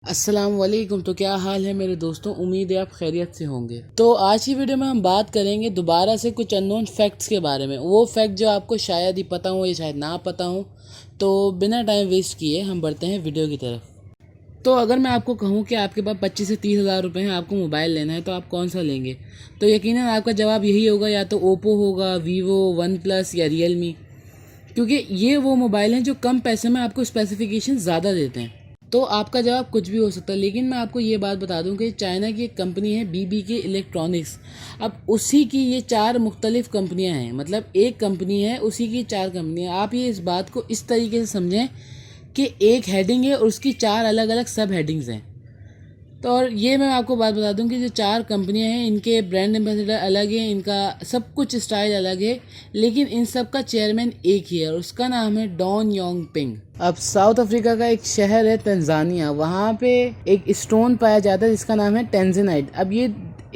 अस्सलाम वालेकुम। तो क्या हाल है मेरे दोस्तों, उम्मीद है आप खैरियत से होंगे। तो आज की वीडियो में हम बात करेंगे दोबारा से कुछ अननोन फैक्ट्स के बारे में, वो फैक्ट जो आपको शायद ही पता हो या शायद ना पता हो। तो बिना टाइम वेस्ट किए हम बढ़ते हैं वीडियो की तरफ। तो अगर मैं आपको कहूँ कि आपके पास 25 से 30 हज़ार रुपये हैं, आपको मोबाइल लेना है, तो आप कौन सा लेंगे? तो यकीनन आपका जवाब यही होगा, या तो ओप्पो होगा, वीवो, वन प्लस या रियलमी, क्योंकि ये वो मोबाइल हैं जो कम पैसे में आपको स्पेसिफिकेशन ज़्यादा देते हैं। तो आपका जवाब कुछ भी हो सकता है, लेकिन मैं आपको ये बात बता दूं कि चाइना की एक कंपनी है BBK इलेक्ट्रॉनिक्स। अब उसी की ये 4 मुख्तलिफ कंपनियां हैं, मतलब एक कंपनी है उसी की 4 कंपनियां। आप ये इस बात को इस तरीके से समझें कि एक हेडिंग है और उसकी 4 अलग अलग सब हेडिंग्स हैं। तो और ये मैं आपको बात बता दूं कि जो 4 कंपनियां हैं, इनके ब्रांड एम्बेसडर अलग हैं, इनका सब कुछ स्टाइल अलग है, लेकिन इन सब का चेयरमैन एक ही है और उसका नाम है डॉन योंग पिंग। अब साउथ अफ्रीका का एक शहर है तंजानिया, वहाँ पे एक स्टोन पाया जाता है जिसका नाम है टेंजनाइट। अब ये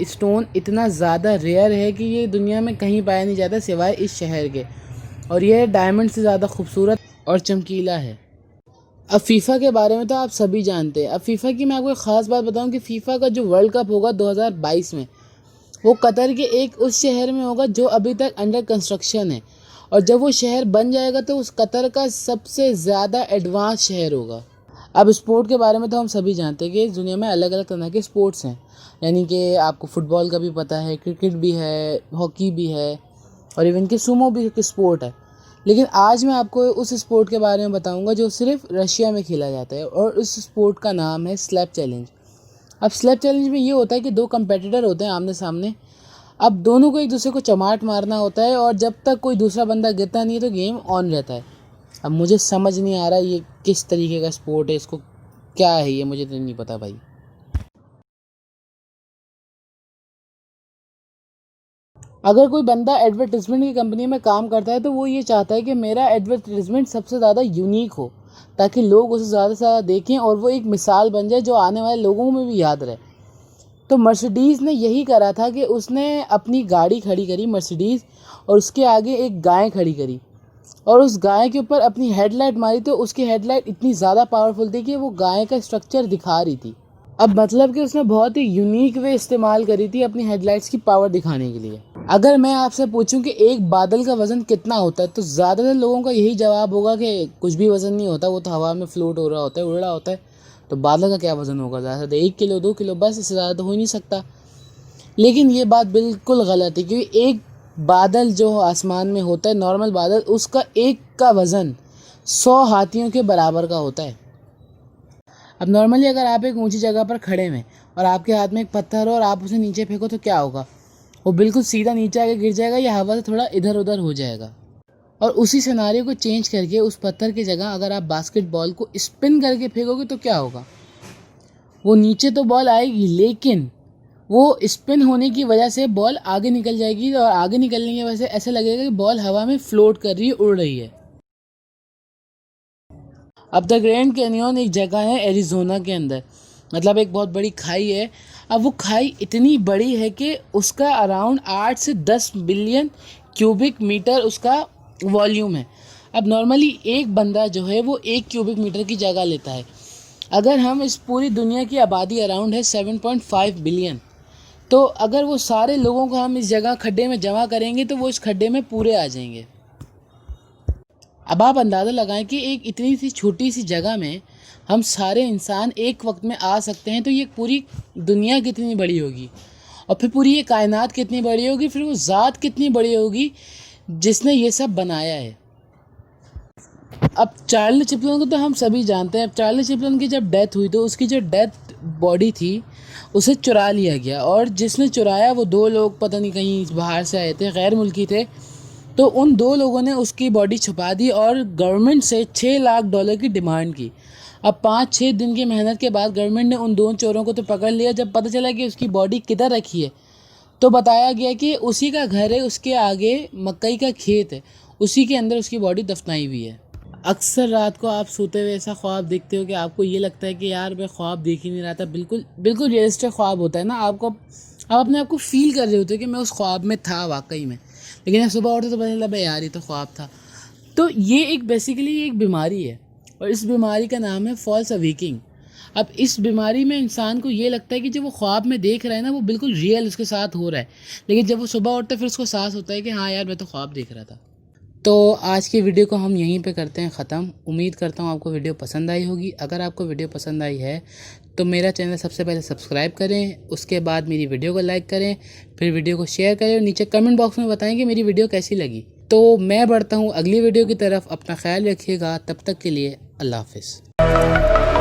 स्टोन इतना ज़्यादा रेयर है कि ये दुनिया में कहीं पाया नहीं जाता सिवाय इस शहर के, और ये डायमंड से ज़्यादा खूबसूरत और चमकीला है। अब फीफा के बारे में तो आप सभी जानते हैं। अब फीफा की मैं आपको एक ख़ास बात बताऊं कि फीफा का जो वर्ल्ड कप होगा 2022 में, वो कतर के एक उस शहर में होगा जो अभी तक अंडर कंस्ट्रक्शन है, और जब वो शहर बन जाएगा तो उस कतर का सबसे ज़्यादा एडवांस शहर होगा। अब स्पोर्ट के बारे में तो हम सभी जानते हैं कि इस दुनिया में अलग अलग तरह के स्पोर्ट्स हैं, यानी कि आपको फुटबॉल का भी पता है, क्रिकेट भी है, हॉकी भी है, और इवन कि सुमो भी एक स्पोर्ट है। लेकिन आज मैं आपको उस स्पोर्ट के बारे में बताऊंगा जो सिर्फ रशिया में खेला जाता है, और उस स्पोर्ट का नाम है स्लैप चैलेंज। अब स्लैप चैलेंज में ये होता है कि 2 कंपेटिटर होते हैं आमने सामने। अब दोनों को एक दूसरे को चमाट मारना होता है, और जब तक कोई दूसरा बंदा गिरता नहीं है तो गेम ऑन रहता है। अब मुझे समझ नहीं आ रहा ये किस तरीके का स्पोर्ट है, इसको क्या है ये मुझे तो नहीं पता भाई। अगर कोई बंदा एडवर्टीजमेंट की कंपनी में काम करता है तो वो ये चाहता है कि मेरा एडवर्टीजमेंट सबसे ज़्यादा यूनिक हो, ताकि लोग उसे ज़्यादा से ज़्यादा देखें और वो एक मिसाल बन जाए जो आने वाले लोगों में भी याद रहे। तो मर्सिडीज़ ने यही करा था कि उसने अपनी गाड़ी खड़ी करी मर्सिडीज़, और उसके आगे एक गाय खड़ी करी, और उस गाय के ऊपर अपनी हेडलाइट मारी तो उसकी हेडलाइट इतनी ज़्यादा पावरफुल थी कि वो गाय का स्ट्रक्चर दिखा रही थी। अब मतलब कि उसने बहुत ही यूनिक वे इस्तेमाल करी थी अपनी हेडलाइट्स की पावर दिखाने के लिए। अगर मैं आपसे पूछूं कि एक बादल का वज़न कितना होता है, तो ज़्यादातर लोगों का यही जवाब होगा कि कुछ भी वज़न नहीं होता, वो तो हवा में फ्लोट हो रहा होता है, उड़ रहा होता है। तो बादल का क्या वज़न होगा? ज़्यादा से 1 किलो 2 किलो, बस, इससे ज़्यादा तो हो ही नहीं सकता। लेकिन ये बात बिल्कुल गलत है, क्योंकि एक बादल जो आसमान में होता है, नॉर्मल बादल, उसका एक का वज़न 100 हाथियों के बराबर का होता है। अब नॉर्मली अगर आप एक ऊंची जगह पर खड़े हैं और आपके हाथ में एक पत्थर हो और आप उसे नीचे फेंको तो क्या होगा? वो बिल्कुल सीधा नीचे आके गिर जाएगा या हवा से थोड़ा इधर उधर हो जाएगा। और उसी सिनारियो को चेंज करके उस पत्थर की जगह अगर आप बास्केटबॉल को स्पिन करके फेंकोगे तो क्या होगा? वो नीचे तो बॉल आएगी, लेकिन वो स्पिन होने की वजह से बॉल आगे निकल जाएगी, और आगे निकलने की वजह से ऐसा लगेगा कि बॉल हवा में फ्लोट कर रही है, उड़ रही है। अब द ग्रैंड कैनियन एक जगह है एरिज़ोना के अंदर, मतलब एक बहुत बड़ी खाई है। अब वो खाई इतनी बड़ी है कि उसका अराउंड 8 से 10 बिलियन क्यूबिक मीटर उसका वॉल्यूम है। अब नॉर्मली एक बंदा जो है वो 1 क्यूबिक मीटर की जगह लेता है। अगर हम इस पूरी दुनिया की आबादी अराउंड है 7.5 बिलियन, तो अगर वो सारे लोगों को हम इस जगह खड्डे में जमा करेंगे तो वो इस खड्डे में पूरे आ जाएंगे। अब आप अंदाज़ा लगाएं कि एक इतनी सी छोटी सी जगह में हम सारे इंसान एक वक्त में आ सकते हैं, तो ये पूरी दुनिया कितनी बड़ी होगी, और फिर पूरी ये कायनात कितनी बड़ी होगी, फिर वो ज़ात कितनी बड़ी होगी जिसने ये सब बनाया है। अब चार्ली चैपलिन को तो हम सभी जानते हैं। अब चार्ली चैपलिन की जब डेथ हुई तो उसकी जो डेथ बॉडी थी उसे चुरा लिया गया, और जिसने चुराया वो 2 लोग पता नहीं कहीं बाहर से आए थे, गैर मुल्की थे। तो उन 2 लोगों ने उसकी बॉडी छुपा दी और गवर्नमेंट से $6 लाख की डिमांड की। अब 5-6 दिन की मेहनत के बाद गवर्नमेंट ने उन 2 चोरों को तो पकड़ लिया। जब पता चला कि उसकी बॉडी किधर रखी है, तो बताया गया कि उसी का घर है, उसके आगे मकई का खेत है, उसी के अंदर उसकी बॉडी दफनाई हुई है। अक्सर रात को आप सोते हुए ऐसा ख्वाब देखते हो कि आपको ये लगता है कि यार मैं ख्वाब देख ही नहीं रहा था, बिल्कुल बिल्कुल रियलिस्टिक ख्वाब होता है ना। आप अपने आप को फील कर रहे होते हो कि मैं उस ख्वाब में था वाकई में, लेकिन जब सुबह उठे तो पता चला भाई यार ये तो ख्वाब था। तो ये एक बेसिकली एक बीमारी है, और इस बीमारी का नाम है फॉल्स अवेकिंग। अब इस बीमारी में इंसान को ये लगता है कि जो वो ख्वाब में देख रहा है ना वो बिल्कुल रियल उसके साथ हो रहा है, लेकिन जब वो सुबह उठता है फिर उसको एहसास होता है कि हाँ यार मैं तो ख्वाब देख रहा था। तो आज की वीडियो को हम यहीं पे करते हैं ख़त्म। उम्मीद करता हूँ आपको वीडियो पसंद आई होगी। अगर आपको वीडियो पसंद आई है तो मेरा चैनल सबसे पहले सब्सक्राइब करें, उसके बाद मेरी वीडियो को लाइक करें, फिर वीडियो को शेयर करें और नीचे कमेंट बॉक्स में बताएं कि मेरी वीडियो कैसी लगी। तो मैं बढ़ता हूँ अगली वीडियो की तरफ। अपना ख्याल रखिएगा, तब तक के लिए अल्लाह हाफ़िज़।